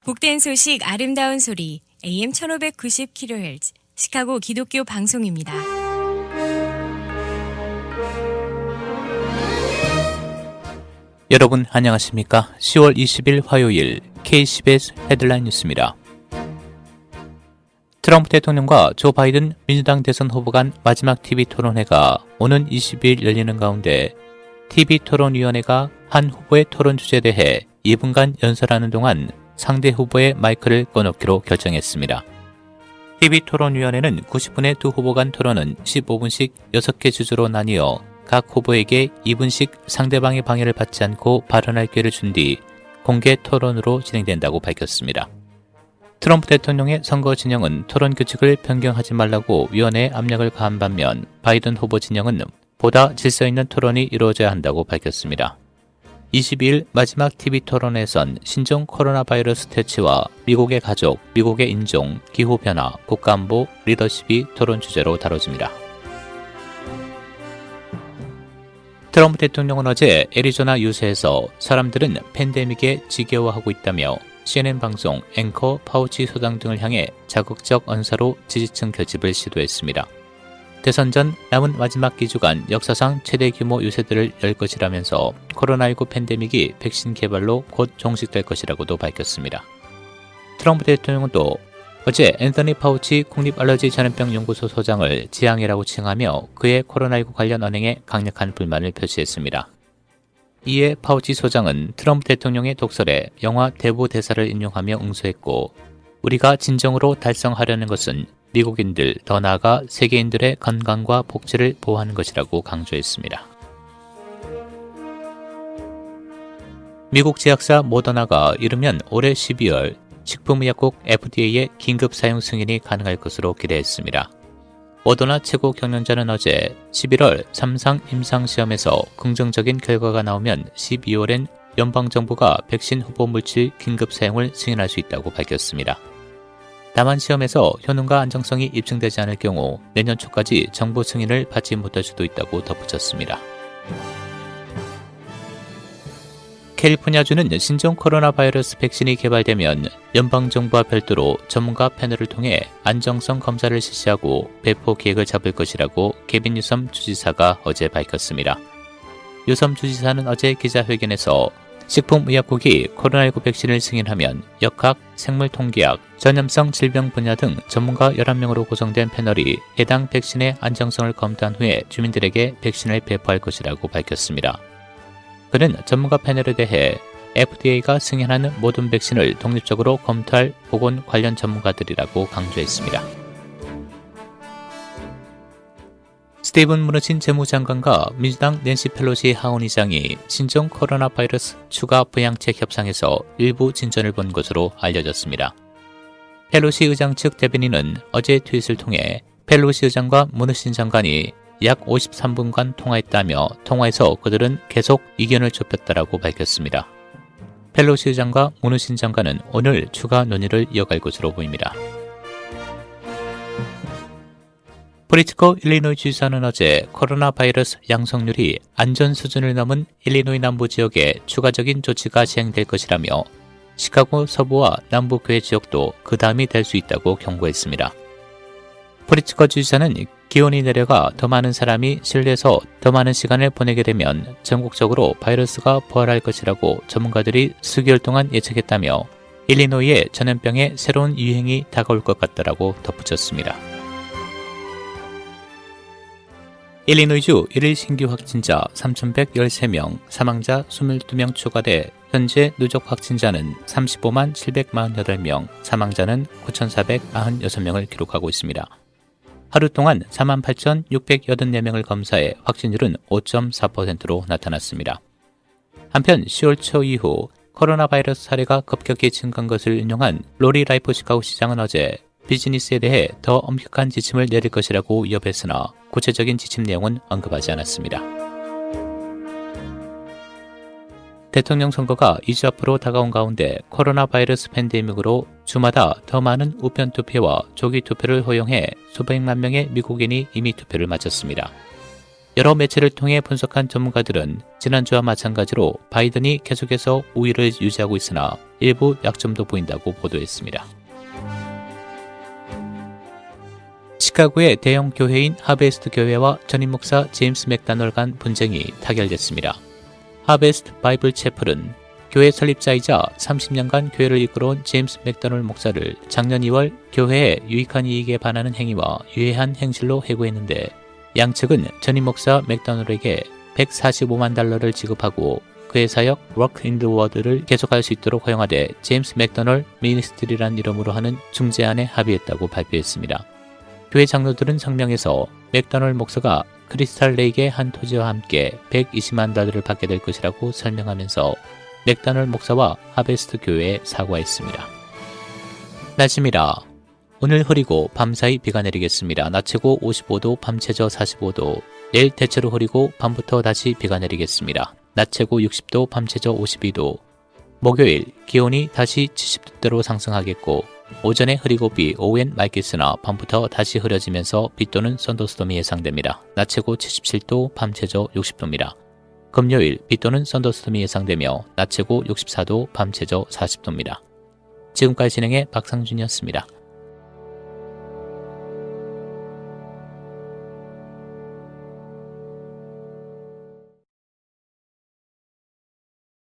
복된 소식 아름다운 소리 AM 1590kHz 시카고 기독교 방송입니다. 여러분 안녕하십니까? 10월 20일 화요일 KCBS 헤드라인 뉴스입니다. 트럼프 대통령과 조 바이든 민주당 대선 후보 간 마지막 TV 토론회가 오는 22일 열리는 가운데 TV 토론위원회가 한 후보의 토론 주제에 대해 2분간 연설하는 동안 상대 후보의 마이크를 꺼놓기로 결정했습니다. TV 토론위원회는 90분의 두 후보 간 토론은 15분씩 6개 주제로 나뉘어 각 후보에게 2분씩 상대방의 방해를 받지 않고 발언할 기회를 준 뒤 공개 토론으로 진행된다고 밝혔습니다. 트럼프 대통령의 선거 진영은 토론 규칙을 변경하지 말라고 위원회에 압력을 가한 반면 바이든 후보 진영은 보다 질서 있는 토론이 이루어져야 한다고 밝혔습니다. 22일 마지막 TV 토론에선 신종 코로나 바이러스 퇴치와 미국의 가족, 미국의 인종, 기후변화, 국가안보, 리더십이 토론 주제로 다뤄집니다. 트럼프 대통령은 어제 애리조나 유세에서 사람들은 팬데믹에 지겨워하고 있다며 CNN 방송 앵커 파우치 소장 등을 향해 자극적 언사로 지지층 결집을 시도했습니다. 대선 전 남은 마지막 기주간 역사상 최대 규모 유세들을 열 것이라면서 코로나19 팬데믹이 백신 개발로 곧 종식될 것이라고도 밝혔습니다. 트럼프 대통령은 또 어제 앤서니 파우치 국립알러지 전염병 연구소 소장을 지향이라고 칭하며 그의 코로나19 관련 언행에 강력한 불만을 표시했습니다. 이에 파우치 소장은 트럼프 대통령의 독설에 영화 대부 대사를 인용하며 응수했고 우리가 진정으로 달성하려는 것은 미국인들, 더 나아가 세계인들의 건강과 복지를 보호하는 것이라고 강조했습니다. 미국 제약사 모더나가 이르면 올해 12월 식품의약국 FDA의 긴급 사용 승인이 가능할 것으로 기대했습니다. 모더나 최고 경영자는 어제 11월 3상 임상시험에서 긍정적인 결과가 나오면 12월엔 연방정부가 백신 후보 물질 긴급 사용을 승인할 수 있다고 밝혔습니다. 다만 시험에서 효능과 안정성이 입증되지 않을 경우 내년 초까지 정부 승인을 받지 못할 수도 있다고 덧붙였습니다. 캘리포니아주는 신종 코로나 바이러스 백신이 개발되면 연방정부와 별도로 전문가 패널을 통해 안정성 검사를 실시하고 배포 계획을 잡을 것이라고 케빈 뉴섬 주지사가 어제 밝혔습니다. 뉴섬 주지사는 어제 기자회견에서 식품의약국이 코로나19 백신을 승인하면 역학, 생물통계학, 전염성 질병 분야 등 전문가 11명으로 구성된 패널이 해당 백신의 안정성을 검토한 후에 주민들에게 백신을 배포할 것이라고 밝혔습니다. 그는 전문가 패널에 대해 FDA가 승인하는 모든 백신을 독립적으로 검토할 보건 관련 전문가들이라고 강조했습니다. 스티븐 무너진 재무장관과 민주당 낸시 펠로시 하원의장이 신종 코로나 바이러스 추가 부양책 협상에서 일부 진전을 본 것으로 알려졌습니다. 펠로시 의장 측 대변인은 어제 트윗을 통해 펠로시 의장과 무너진 장관이 약 53분간 통화했다며 통화에서 그들은 계속 의견을 좁혔다라고 밝혔습니다. 펠로시 의장과 무너진 장관은 오늘 추가 논의를 이어갈 것으로 보입니다. 프리츠코 일리노이 주지사는 어제 코로나 바이러스 양성률이 안전 수준을 넘은 일리노이 남부 지역에 추가적인 조치가 시행될 것이라며 시카고 서부와 남부 교회 지역도 그 다음이 될 수 있다고 경고했습니다. 프리츠코 주지사는 기온이 내려가 더 많은 사람이 실내에서 더 많은 시간을 보내게 되면 전국적으로 바이러스가 부활할 것이라고 전문가들이 수개월 동안 예측했다며 일리노이의 전염병의 새로운 유행이 다가올 것 같다라고 덧붙였습니다. 일리노이주 1일 신규 확진자 3,113명, 사망자 22명 추가돼 현재 누적 확진자는 35만 748명, 사망자는 9,496명을 기록하고 있습니다. 하루 동안 48,684명을 검사해 확진율은 5.4%로 나타났습니다. 한편 10월 초 이후 코로나 바이러스 사례가 급격히 증가한 것을 인용한 로리 라이프 시카고 시장은 어제 비즈니스에 대해 더 엄격한 지침을 내릴 것이라고 위협했으나 구체적인 지침 내용은 언급하지 않았습니다. 대통령 선거가 2주 앞으로 다가온 가운데 코로나 바이러스 팬데믹으로 주마다 더 많은 우편 투표와 조기 투표를 허용해 수백만 명의 미국인이 이미 투표를 마쳤습니다. 여러 매체를 통해 분석한 전문가들은 지난주와 마찬가지로 바이든이 계속해서 우위를 유지하고 있으나 일부 약점도 보인다고 보도했습니다. 시카고의 대형 교회인 하베스트 교회와 전임 목사 제임스 맥다널 간 분쟁이 타결됐습니다. 하베스트 바이블 채플은 교회 설립자이자 30년간 교회를 이끌어온 제임스 맥다널 목사를 작년 2월 교회의 유익한 이익에 반하는 행위와 유해한 행실로 해고했는데 양측은 전임 목사 맥다널에게 145만 달러를 지급하고 그의 사역 Work in the World를 계속할 수 있도록 허용하되 제임스 맥다널 미니스트리라는 이름으로 하는 중재안에 합의했다고 발표했습니다. 교회 장로들은 성명에서 맥다널 목사가 크리스탈 레이크의 한 토지와 함께 120만 달러를 받게 될 것이라고 설명하면서 맥다널 목사와 하베스트 교회에 사과했습니다. 날씨입니다. 오늘 흐리고 밤사이 비가 내리겠습니다. 낮 최고 55도, 밤 최저 45도. 내일 대체로 흐리고 밤부터 다시 비가 내리겠습니다. 낮 최고 60도, 밤 최저 52도. 목요일 기온이 다시 70도대로 상승하겠고 오전에 흐리고 비, 오후엔 맑겠으나 밤부터 다시 흐려지면서 비 또는 썬더스톰이 예상됩니다. 낮 최고 77도, 밤 최저 60도입니다. 금요일 비 또는 썬더스톰이 예상되며 낮 최고 64도, 밤 최저 40도입니다. 지금까지 진행의 박상준이었습니다.